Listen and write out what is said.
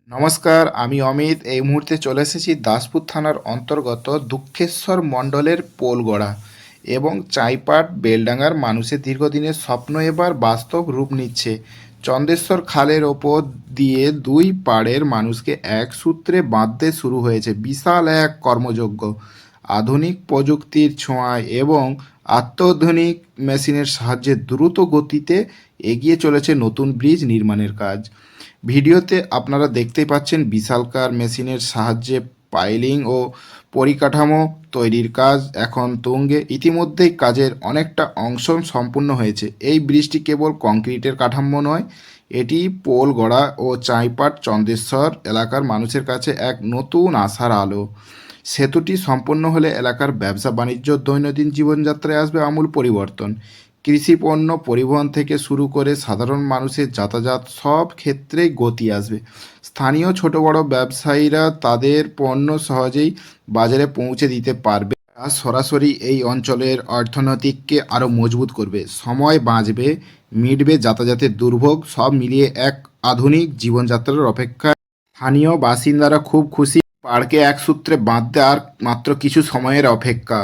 নমস্কার, আমি অমিত। এই মুহূর্তে চলে এসেছি দাসপুর থানার অন্তর্গত দুঃখেশ্বর মণ্ডলের পোলগড়া এবং চাইপাট বেলডাঙ্গার মানুষের দীর্ঘদিনের স্বপ্ন এবার বাস্তব রূপ নিচ্ছে। চন্দেশ্বর খালের ওপর দিয়ে দুই পাড়ের মানুষকে এক সূত্রে বাঁধতে শুরু হয়েছে বিশাল এক কর্মযজ্ঞ। আধুনিক প্রযুক্তির ছোঁয়ায় এবং অত্যাধুনিক মেশিনের সাহায্যে দ্রুত গতিতে এগিয়ে চলেছে নতুন ব্রিজ নির্মাণের কাজ। ভিডিওতে আপনারা দেখতেই পাচ্ছেন বিশালকার মেশিনের সাহায্যে পাইলিং ও পরিকাঠামো তৈরির কাজ এখন তুঙ্গে। ইতিমধ্যেই কাজের অনেকটা অংশ সম্পূর্ণ হয়েছে। এই ব্রিজটি কেবল কংক্রিটের কাঠামো নয়, এটি পোল গড়া ও চাইপাট চন্দেশ্বর এলাকার মানুষের কাছে এক নতুন আশার আলো। সেতুটি সম্পন্ন হলে এলাকার ব্যবসা বাণিজ্য দৈনন্দিন জীবনযাত্রায় আসবে আমূল পরিবর্তন। কৃষি পণ্য পরিবহন থেকে শুরু করে সাধারণ মানুষের যাতায়াত সব ক্ষেত্রেই গতি আসবে। স্থানীয় ছোট বড় ব্যবসায়ীরা তাদের পণ্য সহজেই বাজারে পৌঁছে দিতে পারবে, আর সরাসরি এই অঞ্চলের অর্থনীতিকে আরও মজবুত করবে। সময় বাঁচবে, মিটবে যাতায়াতের দুর্ভোগ, সব মিলিয়ে এক আধুনিক জীবনযাত্রার অপেক্ষায় স্থানীয় বাসিন্দারা খুব খুশি। পাড়কে এক সূত্রে বাঁধতে আর মাত্র কিছু সময়ের অপেক্ষা।